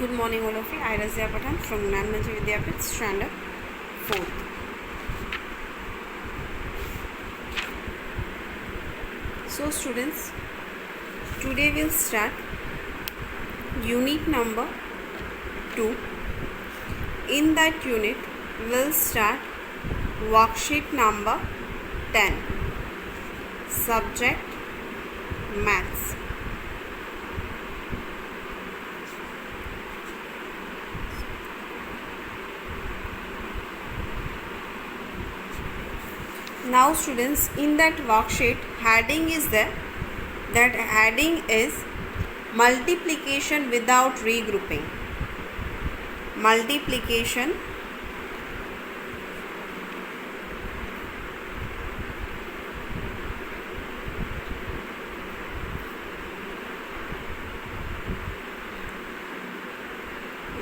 Good morning all of you. I Razia Pathan from Gnanmanji Vidyapith, Standard 4th. So students, today we'll start unit number 2. In that unit, we'll start worksheet number 10. Subject Maths. Now students, in that worksheet, heading is there. That heading is multiplication without regrouping. Multiplication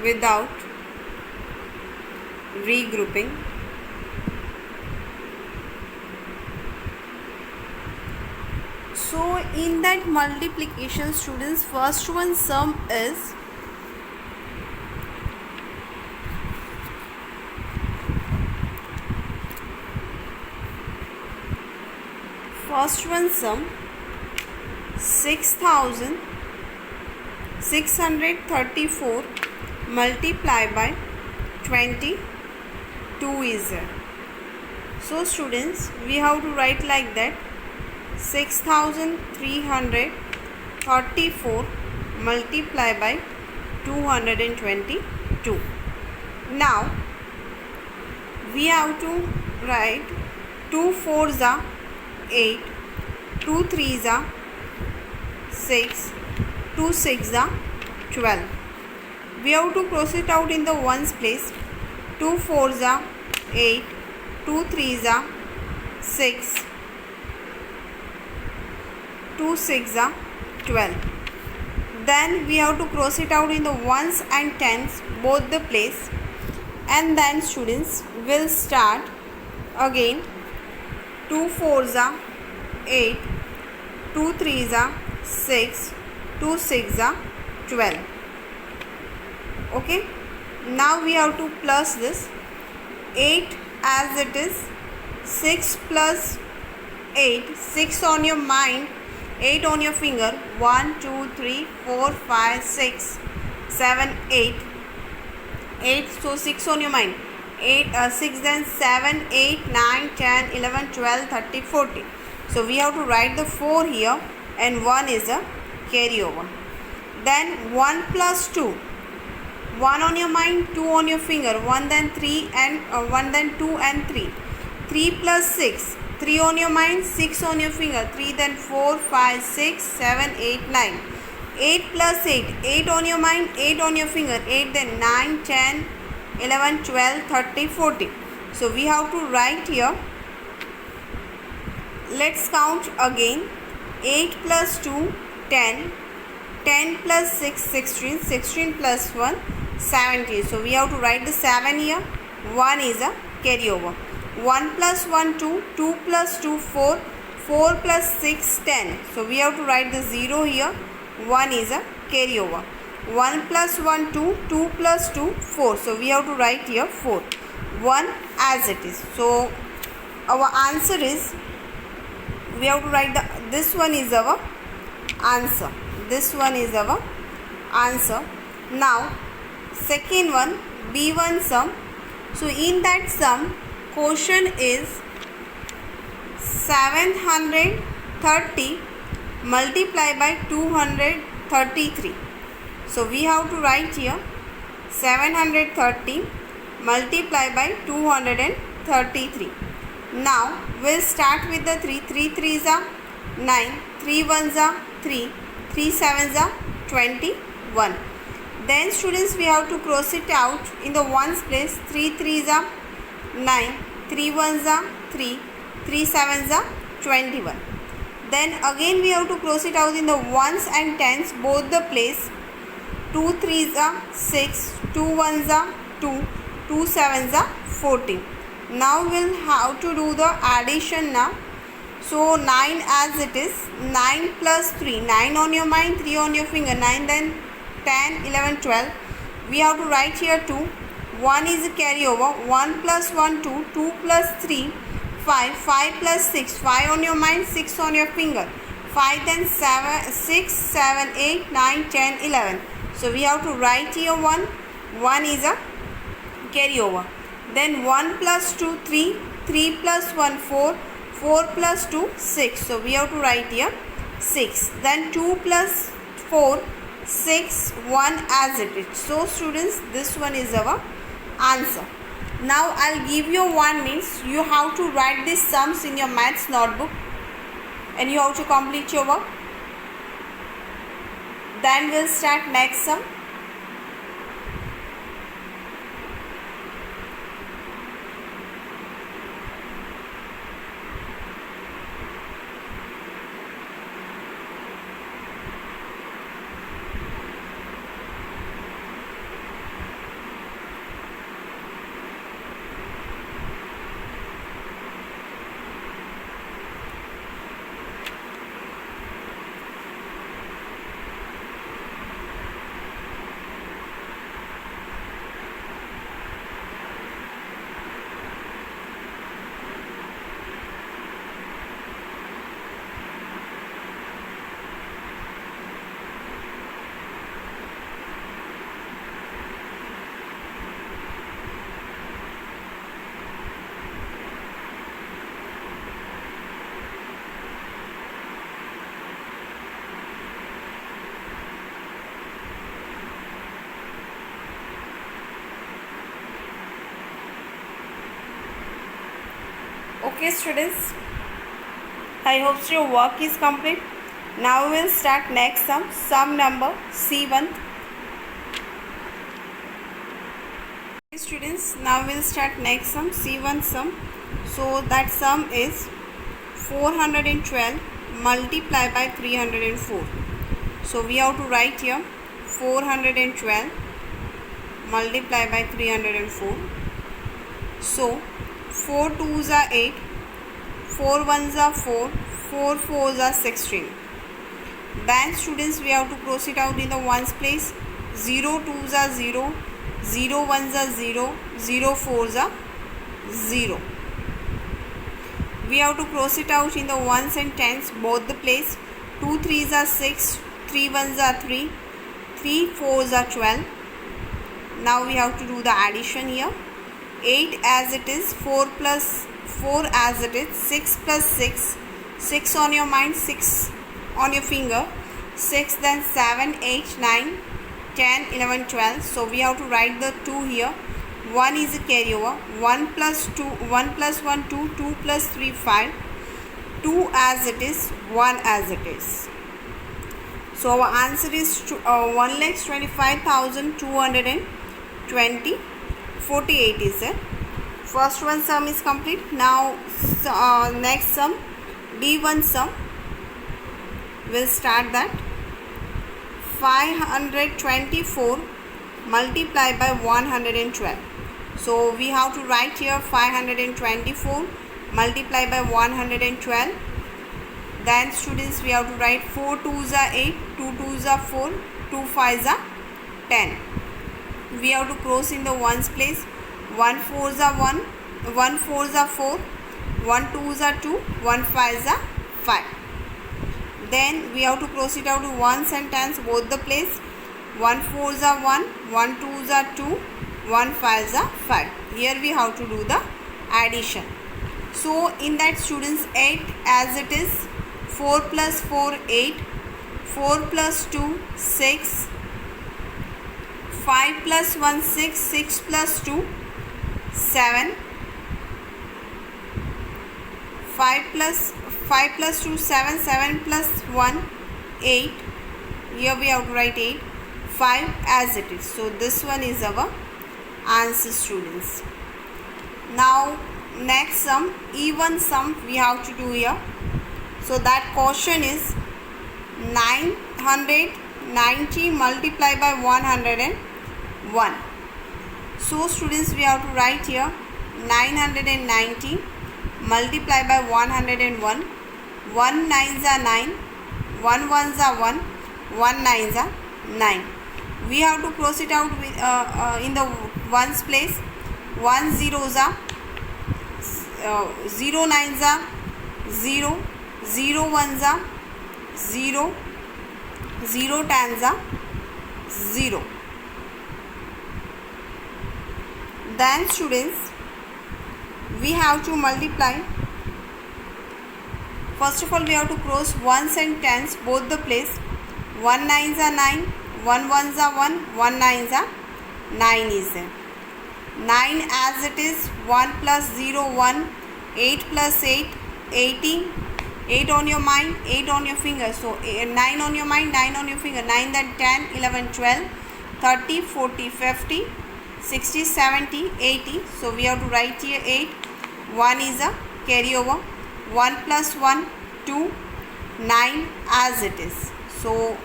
without regrouping. So in that multiplication, students, first one sum is first one sum 6,634 multiplied by 22 is there. So students, we have to write like that. 6,334 multiplied by 222. Now we have to write 2 4s are 8, 2 3s are 6, 2 6s are 12. We have to cross it out in the ones place. 2 4s are 8, 2 3s are 6, 2 6 are 12. Then we have to cross it out in the ones and tens both the place, and then students will start again. 2 4s are 8, 2 3s are 6, 2 6 are 12. Okay, now we have to plus this 8 as it is. 6 plus 8, 6 on your mind, 8 on your finger. 1 2 3 4 5 6 7 8. 8, so 6 on your mind. 6, then 7 8 9 10 11 12 13 14. So we have to write the 4 here, and 1 is a carryover. Then 1 plus 2. 1 on your mind, 2 on your finger. 1 then 3 and 1 then 2 and 3. 3 plus 6. 3 on your mind, 6 on your finger. 3 then 4 5 6 7 8 9. 8 plus 8. 8 on your mind, 8 on your finger. 8 then 9 10 11 12 13 14. So we have to write here. Let's count again. 8 plus 2 10. 10 plus 6 16. 16 plus 1 17. So we have to write the 7 here. 1 is a carryover. 1 plus 1 2, 2 plus 2 4, 4 plus 6 10. So we have to write the 0 here. 1 is a carryover. 1 plus 1 2, 2 plus 2 4. So we have to write here 4. 1 as it is. So our answer is, we have to write this one is our answer. This one is our answer. Now second one, B1 sum. So in that sum, quotient is 730 multiplied by 233. So we have to write here 730 multiplied by 233. Now we'll start with the 3. 3 3s are 9, 3 1s are 3, 3 7s are 21. Then students, we have to cross it out in the ones place. 3 3s are 9, 3 1s are 3, 3 7s are 21. Then again we have to cross it out in the ones and tens both the place. 2 3s are 6, 2 1s are 2, 2 7s are 14. Now we'll have to do the addition now. So 9 as it is, 9 plus 3, 9 on your mind, 3 on your finger, 9 then 10, 11, 12. We have to write here 2. 1 is a carryover. 1 plus 1, 2. 2 plus 3, 5. 5 plus 6. 5 on your mind, 6 on your finger. 5 then 7, 6, 7, 8, 9, 10, 11. So we have to write here 1. 1 is a carryover. Then 1 plus 2, 3. 3 plus 1, 4. 4 plus 2, 6. So we have to write here 6. Then 2 plus 4, 6, 1 as it is. So students, this one is our answer. Now I'll give you 1 minute. You have to write these sums in your maths notebook and you have to complete your work. Then we'll start next sum. Okay students, I hope your work is complete. Now we will start next sum number C1. Okay students, now we will start next sum, C1 sum. So that sum is 412 multiplied by 304. So we have to write here 412 multiplied by 304. So 4 2s are 8, 4 1s are 4, 4 4s are 16. Then students, we have to proceed out in the ones place. 0 2s are 0, 0 1s are 0, 0 4s are 0. We have to proceed out in the ones and tens both the place. 2 3s are 6, 3 1s are 3, 3 4s are 12. Now we have to do the addition here. 8 as it is, 4 plus 4 as it is, 6 plus 6, 6 on your mind, 6 on your finger, 6 then 7, 8, 9, 10, 11, 12. So we have to write the 2 here. 1 is a carryover. 1 plus 2, 1 plus 1, 2, 2 plus 3, 5, 2 as it is, 1 as it is. So our answer is 1,25,220. 48 is it. First one sum is complete. Now next sum, D1 sum. We'll start that. 524 multiplied by 112. So we have to write here 524 multiplied by 112. Then students, we have to write 4 2s are 8, 2 2s are 4, 2 5s are 10. We have to cross in the ones place. 1 4s are 1, 1 4s are 4, 1 2s are 2, 1 5s are 5. Then we have to proceed out to ones and tens both the place. 1 4s are 1, 1 2s are 2, 1 5s are 5. Here we have to do the addition. So in that students, 8 as it is, 4 plus 4 8, 4 plus 2 6, 5 plus 1 6, 6 plus 2 7, 5 plus 2 7, 7 plus 1 8. Here we have to write 8, 5 as it is. So this one is our answer students. Now next sum, even sum we have to do here. So that question is 990 multiplied by 101. So students, we have to write here 990 multiplied by 101. 1 9s are 9, 1 1s are 1, 1 9s are 9. we have to cross it out with in the ones place. 1 zeros are 0 nines are 0, 0 ones are 0, 0 tens are 0. Then students, we have to multiply. First of all, we have to cross ones and tens both the place. 1 nines are 9, 1 ones are 1, 1 nines are 9 is there. 9 as it is, 1 plus 0 1, 8 plus 8 18, 8 on your mind, 8 on your finger. So 9 on your mind, 9 on your finger. 9 then 10, 11, 12, 30, 40, 50, 60, 70, 80. So we have to write here 8. 1 is a carryover. 1 plus 1, 2, 9 as it is. So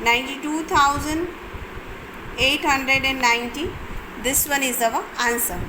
92,890. This one is our answer.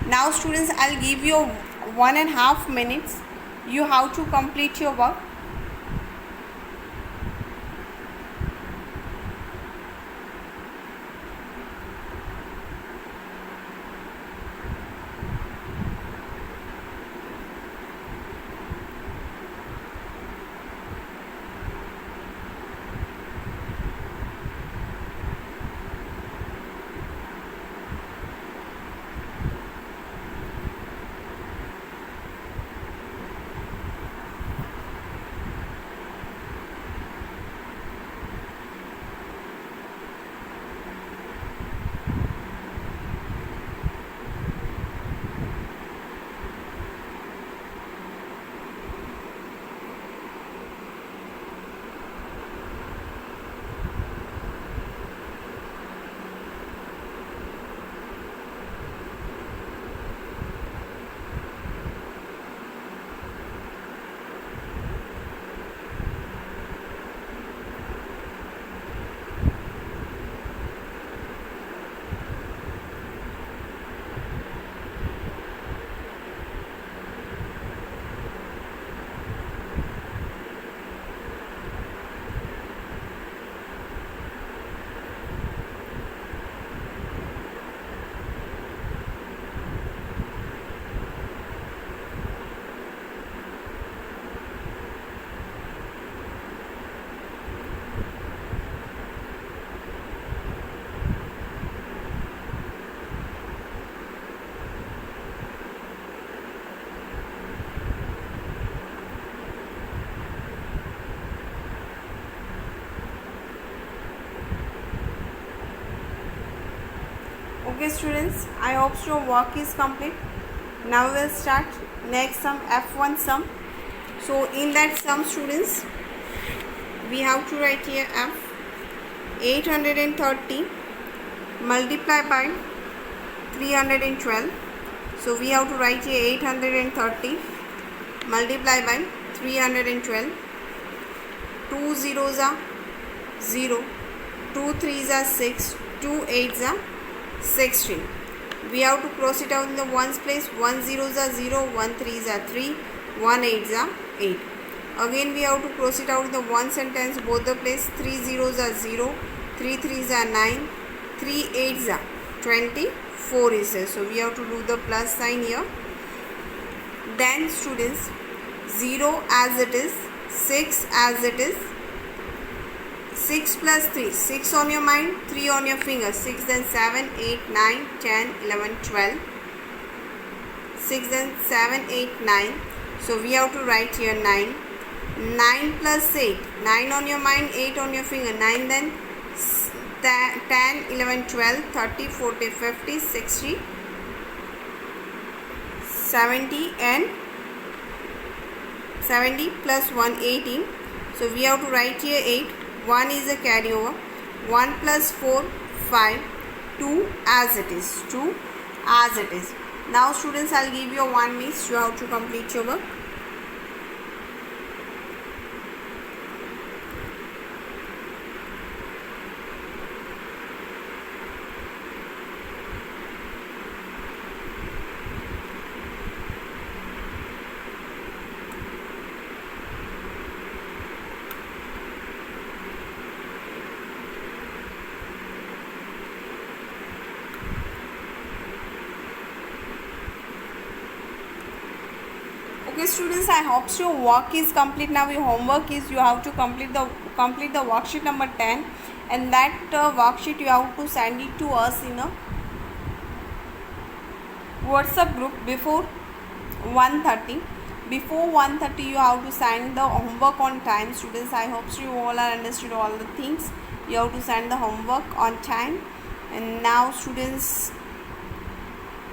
Now students, I'll give you 1.5 minutes. You have to complete your work. Okay students, I hope your work is complete. Now we'll start next sum, F1 sum. So in that sum students, we have to write here F 830 multiply by 312. So we have to write here 830 multiply by 312. 2 zeros are 0, 2 threes are 6, 2 eights are 16. We have to cross it out in the ones place. 1 zeros are 0, 1 threes are 3, 1 eights are 8. Again we have to cross it out in the ones and tens both the place. 3 zeros are 0, 3 threes are 9, 3 eights are 24 is there. So we have to do the plus sign here. Then students, 0 as it is, 6 as it is. 6 plus 3, 6 on your mind, 3 on your finger. 6 then 7, 8, 9, 10, 11, 12. 6 then 7, 8, 9. So we have to write here 9. 9 plus 8, 9 on your mind, 8 on your finger. 9 then 10, 11, 12, 30, 40, 50, 60, 70 and 70 plus 1, 18. So we have to write here 8. 1 is a carryover. 1 plus 4, 5. 2 as it is. 2 as it is. Now students, I'll give you 1 minute. You have to complete your work. Okay students, I hope your work is complete. Now your homework is you have to complete the worksheet number 10, and that worksheet you have to send it to us in a WhatsApp group before 1:30. Before 1:30 you have to send the homework on time. Students, I hope you all are understood all the things. You have to send the homework on time. And now students,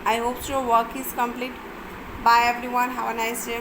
I hope your work is complete. Bye everyone, have a nice day.